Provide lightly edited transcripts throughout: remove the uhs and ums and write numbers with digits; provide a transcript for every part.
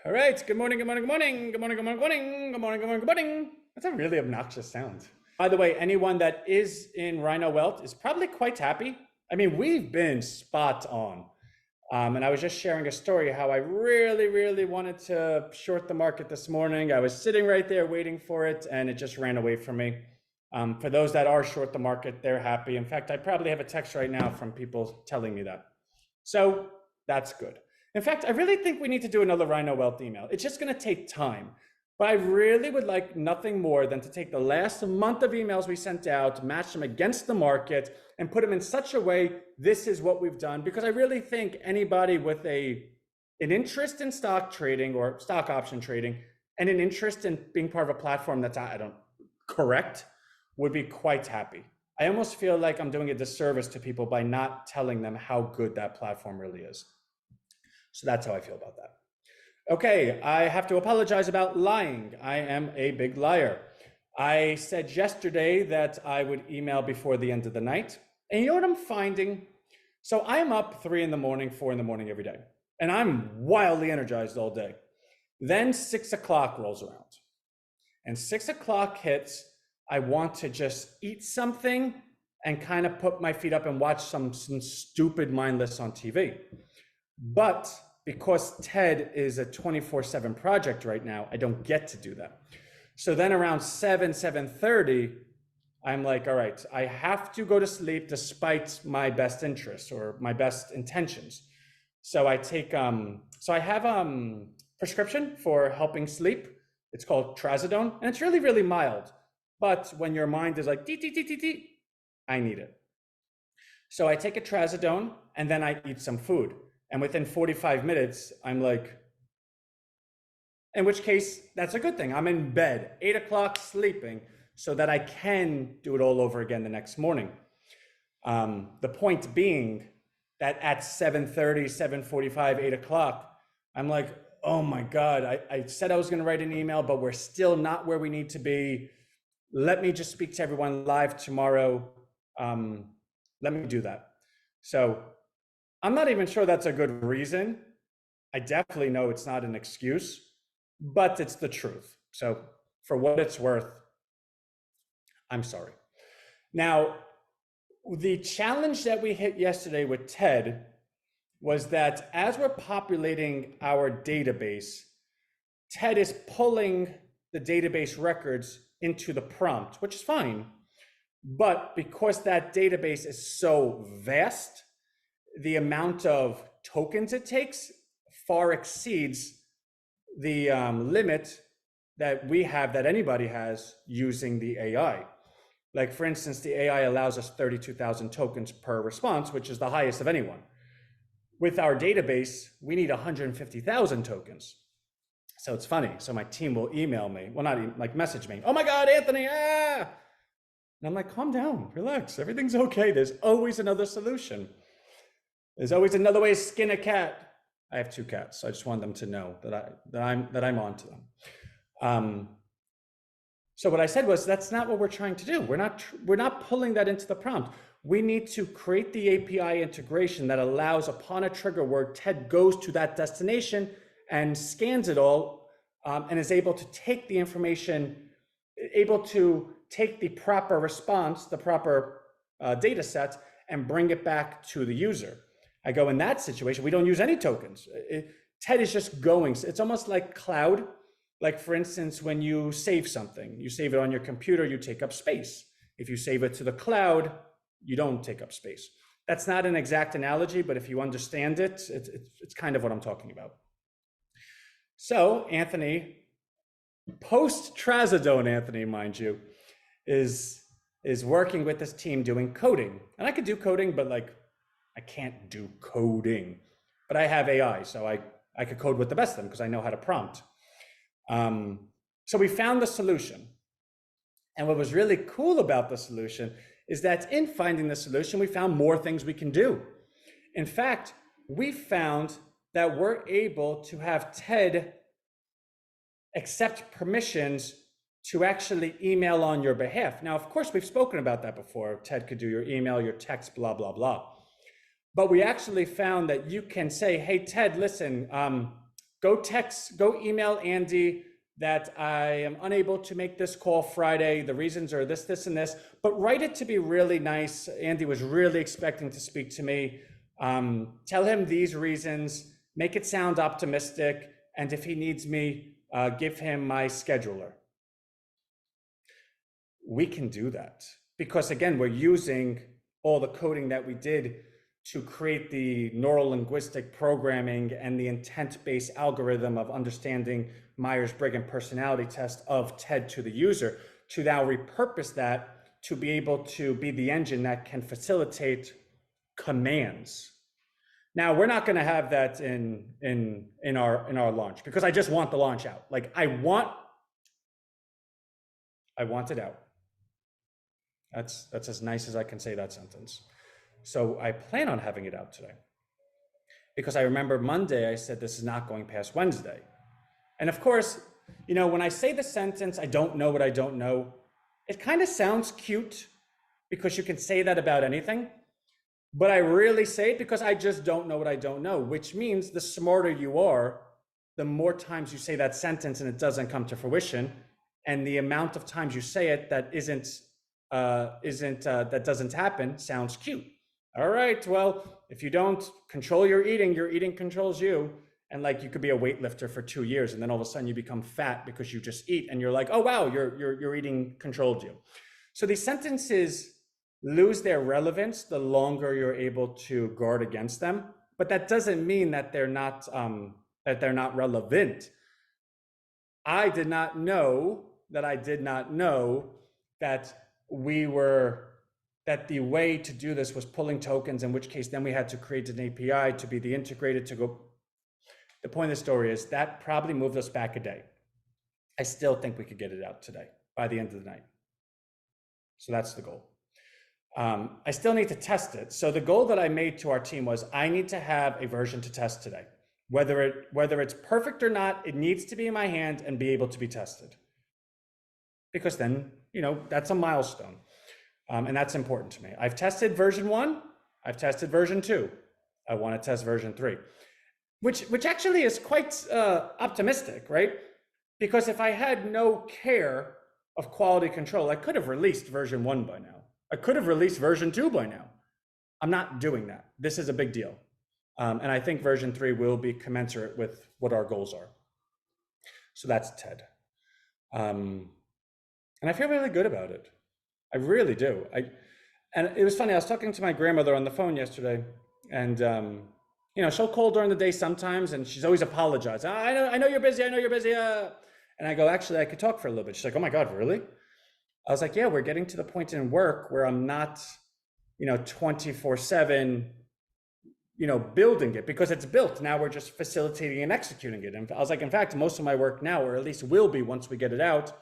All right. Good morning. Good morning. Good morning. Good morning. Good morning. Good morning. Good morning. Good morning. Good morning. That's a really obnoxious sound. By the way, anyone that is in RHINO Oct is probably quite happy. I mean, we've been spot on. And I was just sharing a story how I really wanted to short the market this morning. I was sitting right there waiting for it, and it just ran away from me. For those that are short the market, they're happy. In fact, I probably have a text right now from people telling me that. So that's good. In fact, I really think we need to do another RHINO Wealth email. It's just going to take time. But I really would like nothing more than to take the last month of emails we sent out, match them against the market, and put them in such a way, this is what we've done. Because I really think anybody with an interest in stock trading or stock option trading and an interest in being part of a platform that's, correct, would be quite happy. I almost feel like I'm doing a disservice to people by not telling them how good that platform really is. So that's how I feel about that. Okay, I have to apologize about lying. I am a big liar. I said yesterday that I would email before the end of the night. And you know what I'm finding? So I'm up 3 in the morning, 4 in the morning every day. And I'm wildly energized all day. Then 6 o'clock rolls around. And 6 o'clock hits, I want to just eat something and kind of put my feet up and watch some stupid mindless on TV. But because TED is a 24/7 project right now, I don't get to do that. So then around 7:30, I'm like, all right, I have to go to sleep despite my best interests or my best intentions. So I take, so I have a prescription for helping sleep. It's called trazodone, and it's really mild. But when your mind is like, dee, I need it. So I take a trazodone and then I eat some food. And within 45 minutes, I'm like, in which case, that's a good thing. I'm in bed, 8 o'clock sleeping, so that I can do it all over again the next morning. The point being that at 7:30, 7:45, 8 o'clock, I'm like, oh my God, I said I was going to write an email, but we're still not where we need to be. Let me just speak to everyone live tomorrow. Let me do that. So I'm not even sure that's a good reason. I definitely know it's not an excuse, but it's the truth. So for what it's worth, I'm sorry. Now, the challenge that we hit yesterday with TED was that as we're populating our database, TED is pulling the database records into the prompt, which is fine. But because that database is so vast, the amount of tokens it takes far exceeds the limit that we have, that anybody has using the AI. Like for instance, the AI allows us 32,000 tokens per response, which is the highest of anyone. With our database, we need 150,000 tokens. So it's funny. So my team will email me, well, not even, like message me. Oh my God, Anthony, ah! And I'm like, calm down, relax, everything's okay. There's always another solution. There's always another way to skin a cat. I have 2 cats, so I just want them to know that I'm on to them. So what I said was, that's not what we're trying to do. We're not pulling that into the prompt. We need to create the API integration that allows, upon a trigger word, TED goes to that destination and scans it all, and is able to take the information, able to take the proper response, the proper data set, and bring it back to the user. I go, in that situation, we don't use any tokens. TED is just going. It's almost like cloud. Like for instance, when you save something, you save it on your computer, you take up space. If you save it to the cloud, you don't take up space. That's not an exact analogy, but if you understand it, it's kind of what I'm talking about. So Anthony, post-trazodone Anthony, mind you, is working with this team doing coding. And I could do coding, but like, I can't do coding. But I have AI, so I could code with the best of them because I know how to prompt. So we found the solution. And what was really cool about the solution is that in finding the solution, we found more things we can do. In fact, we found that we're able to have TED accept permissions to actually email on your behalf. Now, of course, we've spoken about that before. TED could do your email, your text, blah, blah, blah. But we actually found that you can say, hey, TED, listen, go email Andy that I am unable to make this call Friday. The reasons are this, this, and this, but write it to be really nice. Andy was really expecting to speak to me. Tell him these reasons, make it sound optimistic, and if he needs me, give him my scheduler. We can do that because, again, we're using all the coding that we did to create the neuro-linguistic programming and the intent-based algorithm of understanding Myers-Briggs personality test of TED to the user, to now repurpose that to be able to be the engine that can facilitate commands. Now, we're not going to have that in our launch because I just want the launch out. Like I want it out. That's as nice as I can say that sentence. So I plan on having it out today because I remember Monday I said this is not going past Wednesday. And of course, you know, when I say the sentence, I don't know what I don't know, it kind of sounds cute because you can say that about anything. But I really say it because I just don't know what I don't know, which means the smarter you are, the more times you say that sentence and it doesn't come to fruition. And the amount of times you say it that that doesn't happen sounds cute. All right, well, if you don't control your eating controls you. And like you could be a weightlifter for 2 years and then all of a sudden you become fat because you just eat and you're like, oh wow, your eating controlled you. So these sentences lose their relevance the longer you're able to guard against them, but that doesn't mean that they're not relevant. I did not know that that the way to do this was pulling tokens, in which case then we had to create an API to be the integrated to go. The point of the story is that probably moved us back a day. I still think we could get it out today by the end of the night. So that's the goal. I still need to test it. So the goal that I made to our team was I need to have a version to test today. Whether it's perfect or not, it needs to be in my hand and be able to be tested. Because then, you know, that's a milestone. And that's important to me. I've tested version 1, I've tested version 2. I want to test version 3. Which actually is quite optimistic, right? Because if I had no care of quality control, I could have released version 1 by now. I could have released version 2 by now. I'm not doing that. This is a big deal. And I think version 3 will be commensurate with what our goals are. So that's TED. And I feel really good about it. I really do. And it was funny, I was talking to my grandmother on the phone yesterday, and you know, she'll call during the day sometimes, and she's always apologized. I know you're busy. I know you're busy. And I go, actually, I could talk for a little bit. She's like, oh my God, really? I was like, yeah, we're getting to the point in work where I'm not, you know, 24/7, you know, building it because it's built. Now we're just facilitating and executing it. And I was like, in fact, most of my work now, or at least will be once we get it out,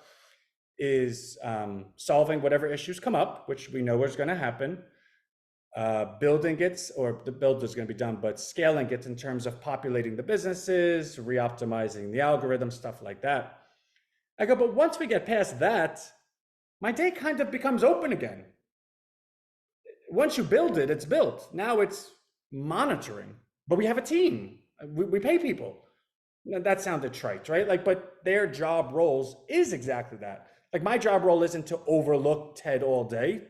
is solving whatever issues come up, which we know is going to happen. Building it, or the build is going to be done, but scaling it in terms of populating the businesses, re-optimizing the algorithm, stuff like that. I go, but once we get past that, my day kind of becomes open again. Once you build it, it's built. Now it's monitoring, but we have a team. We pay people. Now, that sounded trite, right? Like, but their job roles is exactly that. Like my job role isn't to overlook TED all day.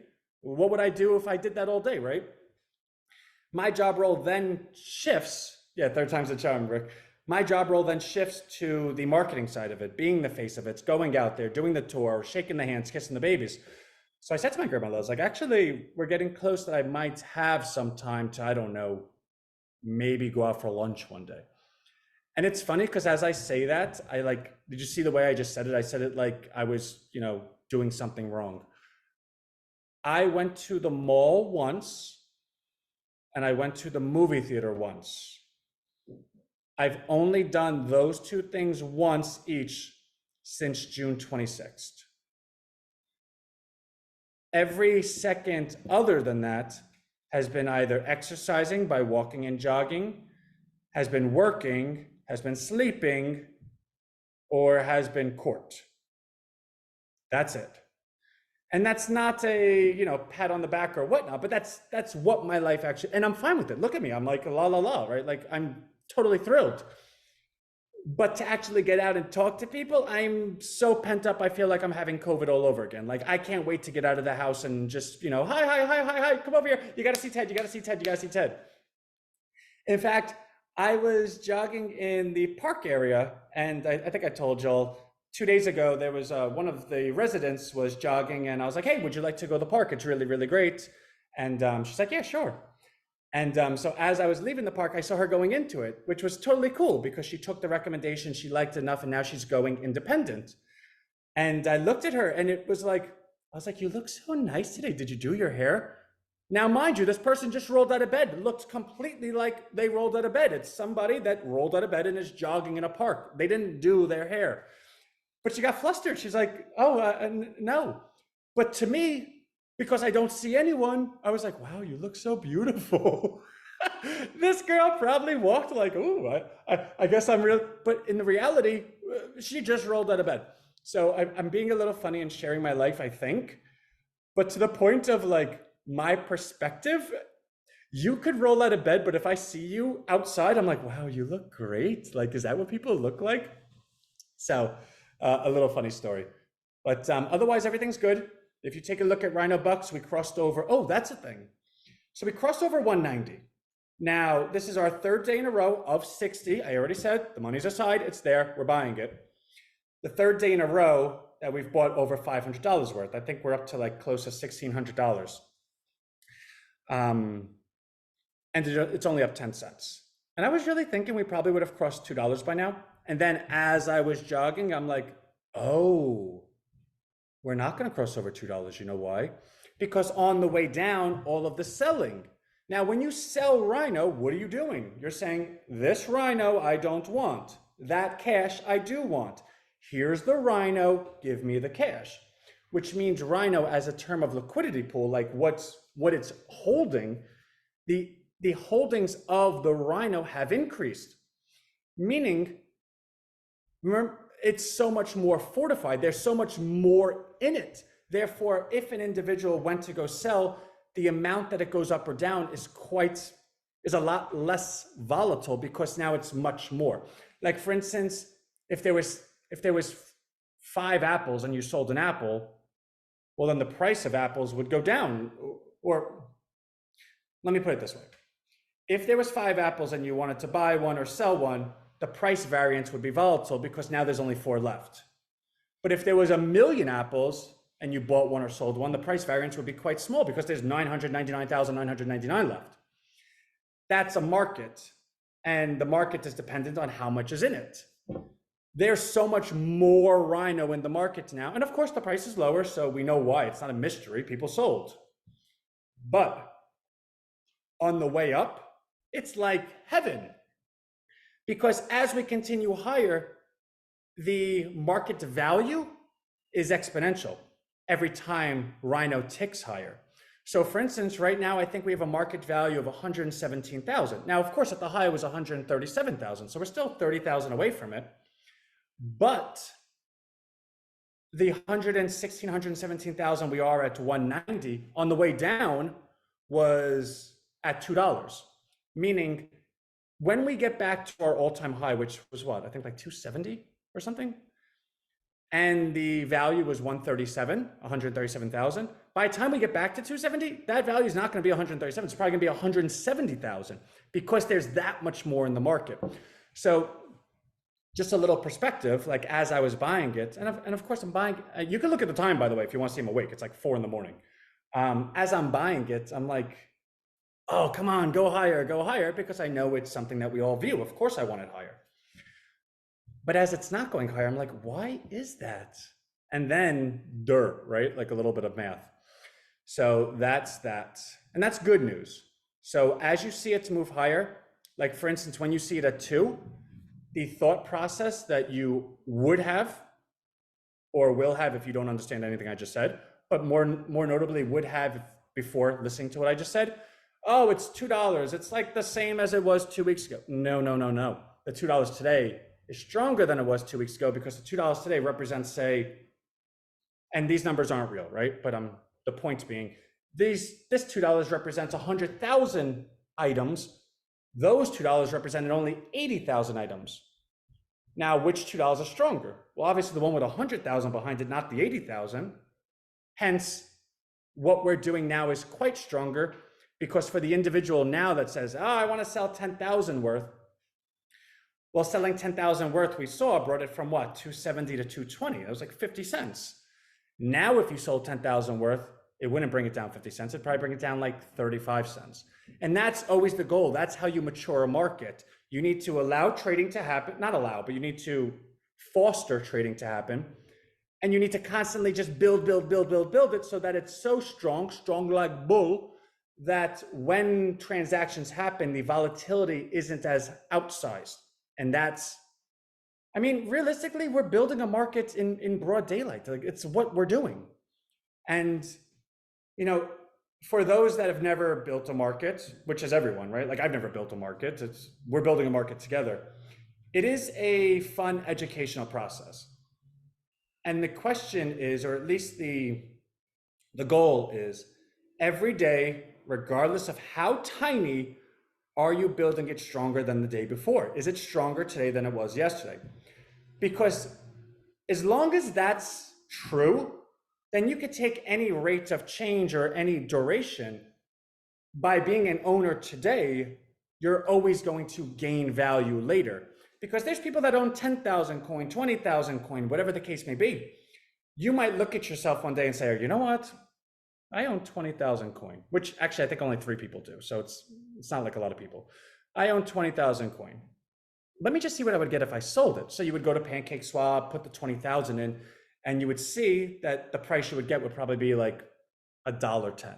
What would I do if I did that all day, right? My job role then shifts. Yeah, third time's the charm, Rick. My job role then shifts to the marketing side of it, being the face of it, going out there, doing the tour, shaking the hands, kissing the babies. So I said to my grandmother, I was like, actually, we're getting close that I might have some time to, I don't know, maybe go out for lunch one day. And it's funny because as I say that, I like, did you see the way I just said it? I said it like I was, you know, doing something wrong. I went to the mall once and I went to the movie theater once. I've only done those two things once each since June 26th. Every second other than that has been either exercising by walking and jogging, has been working, has been sleeping, or has been court. That's it. And that's not a, you know, pat on the back or whatnot, but that's what my life actually, and I'm fine with it. Look at me, I'm like la la la, right? Like I'm totally thrilled. But to actually get out and talk to people, I'm so pent up. I feel like I'm having COVID all over again. Like I can't wait to get out of the house and just, hi, hi, hi, hi, hi, come over here. You got to see Ted. You got to see Ted. You got to see Ted. In fact, I was jogging in the park area, and I think I told y'all 2 days ago, there was one of the residents was jogging, and I was like, hey, would you like to go to the park? It's really, really great. And she's like, yeah, sure. And so as I was leaving the park, I saw her going into it, which was totally cool because she took the recommendation she liked enough, and now she's going independent. And I looked at her, and it was like, I was like, you look so nice today. Did you do your hair? Now, mind you, this person just rolled out of bed. It looks completely like they rolled out of bed. It's somebody that rolled out of bed and is jogging in a park. They didn't do their hair. But she got flustered. She's like, oh, no. But to me, because I don't see anyone, I was like, wow, you look so beautiful. This girl probably walked like, oh, I guess I'm real. But in the reality, she just rolled out of bed. So I'm being a little funny and sharing my life, I think. But to the point of like my perspective, you could roll out of bed, but if I see you outside, I'm like, wow, you look great. Like, is that what people look like? So a little funny story. But otherwise, everything's good. If you take a look at RHINO Bucks, we crossed over. Oh, that's a thing. So we crossed over 190. Now, this is our third day in a row of 60. I already said the money's aside. It's there. We're buying it. The third day in a row that we've bought over $500 worth. I think we're up to like close to $1,600. And it's only up 10 cents. And I was really thinking we probably would have crossed $2 by now. And then as I was jogging, I'm like, oh, we're not going to cross over $2. You know why? Because on the way down, all of the selling. Now, when you sell RHINO, what are you doing? You're saying, this RHINO I don't want. That cash I do want. Here's the RHINO, give me the cash. Which means RHINO as a term of liquidity pool, like what it's holding, the holdings of the RHINO have increased. Meaning, remember, it's so much more fortified. There's so much more in it. Therefore, if an individual went to go sell, the amount that it goes up or down is a lot less volatile because now it's much more. Like for instance, if there was 5 apples and you sold an apple, well, then the price of apples would go down. Or let me put it this way. If there was 5 apples and you wanted to buy one or sell one, the price variance would be volatile because now there's only 4 left. But if there was 1,000,000 apples and you bought one or sold one, the price variance would be quite small because there's 999,999 left. That's a market, and the market is dependent on how much is in it. There's so much more RHINO in the market now. And of course, the price is lower, so we know why. It's not a mystery. People sold. But on the way up, it's like heaven. Because as we continue higher, the market value is exponential every time RHINO ticks higher. So for instance, right now, I think we have a market value of 117,000. Now, of course, at the high, it was 137,000. So we're still 30,000 away from it. But the 116, 117,000 we are at 190 on the way down was at $2. Meaning when we get back to our all-time high, which was what, I think like 270 or something, and the value was 137,000. By the time we get back to 270, that value is not going to be 137. It's probably going to be 170,000 because there's that much more in the market. So just a little perspective, like as I was buying it, and of course I'm buying, you can look at the time, by the way, if you want to see I'm awake, it's like 4 a.m. As I'm buying it, I'm like, oh, come on, go higher, because I know it's something that we all view. Of course I want it higher. But as it's not going higher, I'm like, why is that? And then right? Like a little bit of math. So that's that. And that's good news. So as you see it move higher, like for instance, when you see it at 2, the thought process that you would have or will have if you don't understand anything I just said, but more notably would have before listening to what I just said, oh, it's $2. It's like the same as it was 2 weeks ago. No. The $2 today is stronger than it was 2 weeks ago because the $2 today represents, say, and these numbers aren't real, right? But the point being, this $2 represents 100,000 items. Those $2 represented only 80,000 items. Now, which $2 are stronger? Well, obviously the one with 100,000 behind it, not the 80,000. Hence, what we're doing now is quite stronger, because for the individual now that says, oh, I want to sell 10,000 worth, well, selling 10,000 worth, we saw, brought it from what, 270 to 220. That was like 50 cents. Now, if you sold 10,000 worth, it wouldn't bring it down 50 cents. It'd probably bring it down like 35 cents. And that's always the goal. That's how you mature a market. You need to allow trading to happen, not allow, but you need to foster trading to happen. And you need to constantly just build it so that it's so strong like bull, that when transactions happen, the volatility isn't as outsized. And that's, I mean, realistically, we're building a market in broad daylight. Like, it's what we're doing. And, you know, for those that have never built a market, which is everyone, right? Like, I've never built a market. We're building a market together. It is a fun educational process. And the question is, or at least the goal is, every day, regardless of how tiny, are you building it stronger than the day before? Is it stronger today than it was yesterday? Because as long as that's true, then you could take any rate of change or any duration. By being an owner today, you're always going to gain value later. Because there's people that own 10,000 coin, 20,000 coin, whatever the case may be. You might look at yourself one day and say, you know what? I own 20,000 coin, which actually I think only 3 people do. So it's not like a lot of people. I own 20,000 coin. Let me just see what I would get if I sold it. So you would go to Pancake Swap, put the 20,000 in, and you would see that the price you would get would probably be like $1.10.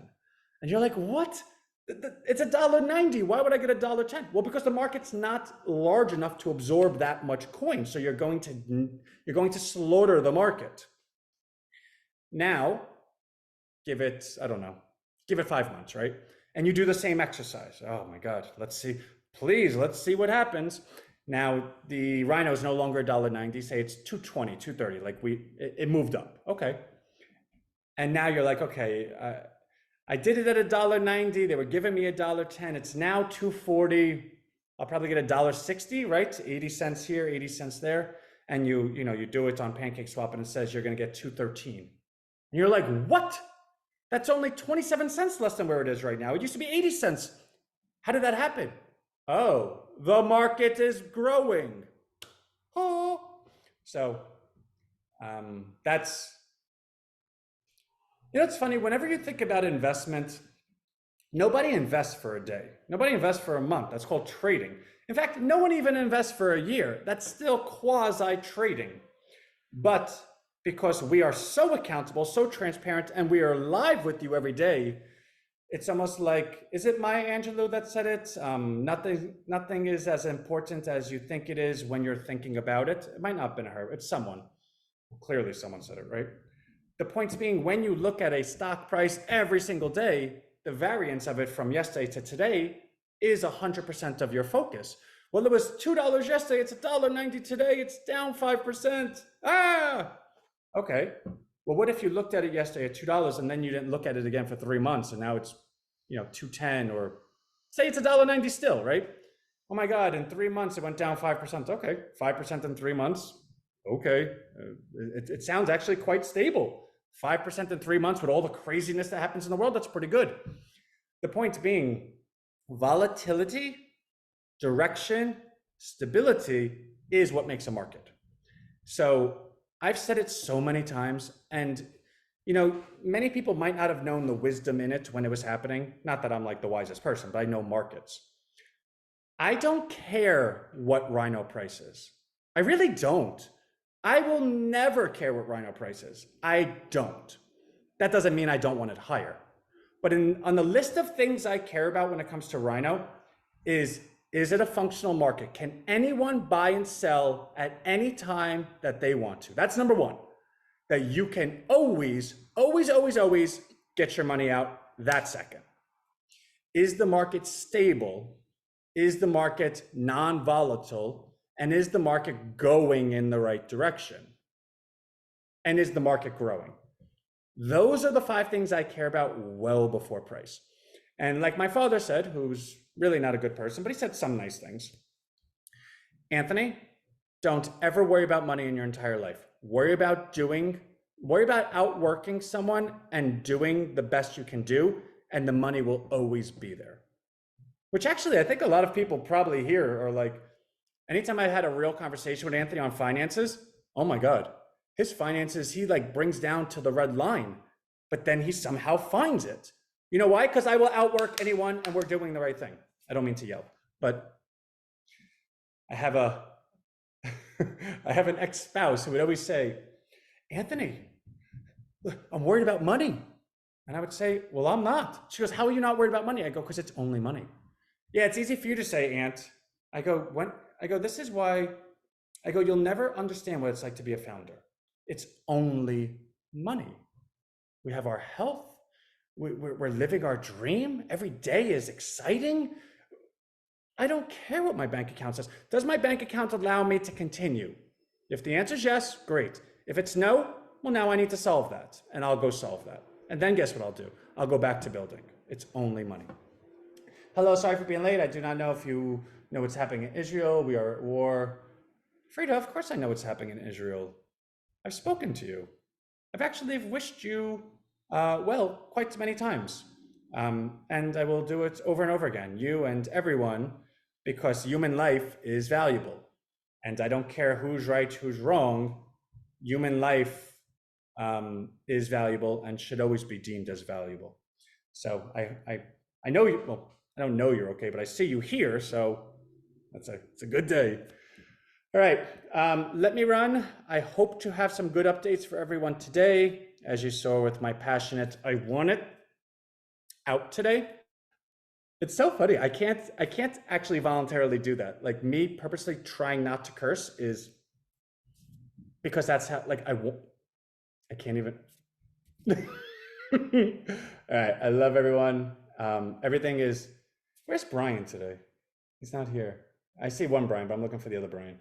And you're like, what? It's $1.90. Why would I get $1.10? Well, because the market's not large enough to absorb that much coin. So you're going to slaughter the market. Now, give it, I don't know, give it 5 months, right? And you do the same exercise. Oh my God, let's see, please, let's see what happens. Now, the RHINO is no longer $1.90, say it's $2.20, $2.30, like it moved up, okay. And now you're like, okay, I did it at $1.90, they were giving me $1.10, it's now $2.40, I'll probably get $1.60, right? 80 cents here, 80 cents there. And you do it on Pancake Swap and it says you're gonna get $2.13. And you're like, what? That's only 27 cents less than where it is right now. It used to be 80 cents. How did that happen? Oh, the market is growing. Oh. So that's, it's funny, whenever you think about investment, nobody invests for a day. Nobody invests for a month. That's called trading. In fact, no one even invests for a year. That's still quasi-trading. But because we are so accountable, so transparent, and we are live with you every day, it's almost like, is it Maya Angelou that said it? Nothing is as important as you think it is when you're thinking about it. It might not have been her, it's someone. Clearly someone said it, right? The point being, when you look at a stock price every single day, the variance of it from yesterday to today is 100% of your focus. Well, it was $2 yesterday, it's $1.90 today, it's down 5%. Okay, well, what if you looked at it yesterday at $2 and then you didn't look at it again for 3 months and now it's, $2.10, or say it's $1.90 still, right? Oh my God, in 3 months it went down 5%. Okay, 5% in 3 months. Okay, it sounds actually quite stable. 5% in 3 months with all the craziness that happens in the world, that's pretty good. The point being, volatility, direction, stability is what makes a market. So I've said it so many times, and many people might not have known the wisdom in it when it was happening. Not that I'm like the wisest person, but I know markets. I don't care what RHINO price is. I really don't. I will never care what RHINO price is. I don't. That doesn't mean I don't want it higher. But on the list of things I care about when it comes to RHINO is it a functional market? Can anyone buy and sell at any time that they want to? That's number one. That you can always get your money out that second. Is the market stable? Is the market non-volatile? And is the market going in the right direction? And is the market growing? Those are the 5 things I care about well before price. And like my father said, who's really not a good person, but he said some nice things. Anthony, Don't ever worry about money in your entire life. Worry about outworking someone and doing the best you can do, and the money will always be there. Which actually, I think a lot of people probably here are like, anytime I had a real conversation with Anthony on finances, oh my God, his finances, he like brings down to the red line, but then he somehow finds it. You know why? Because I will outwork anyone and we're doing the right thing. I don't mean to yell, but I have an ex-spouse who would always say, Anthony, I'm worried about money. And I would say, well, I'm not. She goes, how are you not worried about money? I go, because it's only money. Yeah, it's easy for you to say, Aunt. I go, this is why, I go, you'll never understand what it's like to be a founder. It's only money. We have our health. We're living our dream. Every day is exciting. I don't care what my bank account says. Does my bank account allow me to continue? If the answer is yes, great. If it's no, well, now I need to solve that, and I'll go solve that. And then guess what I'll do? I'll go back to building. It's only money. Hello, sorry for being late. I do not know if you know what's happening in Israel. We are at war. Frida, of course I know what's happening in Israel. I've spoken to you. I've actually wished you well quite many times. And I will do it over and over again, you and everyone, because human life is valuable. And I don't care who's right, who's wrong. Human life is valuable and should always be deemed as valuable. So I know you, well, I don't know you're okay, but I see you here, so it's a good day. All right, let me run. I hope to have some good updates for everyone today. As you saw with my passionate, I want it out today. It's so funny. I can't actually voluntarily do that. Like me purposely trying not to curse is because that's how, like, I can't even. All right, I love everyone. Everything is, where's Brian today? He's not here. I see one Brian, but I'm looking for the other Brian.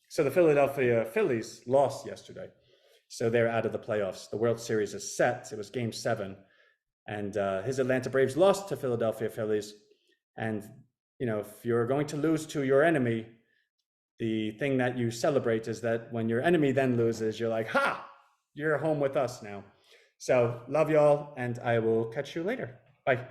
So the Philadelphia Phillies lost yesterday. So they're out of the playoffs. The World Series is set. It was game 7. And his Atlanta Braves lost to Philadelphia Phillies. And, you know, if you're going to lose to your enemy, the thing that you celebrate is that when your enemy then loses, you're like, ha, you're home with us now. So love y'all, and I will catch you later. Bye.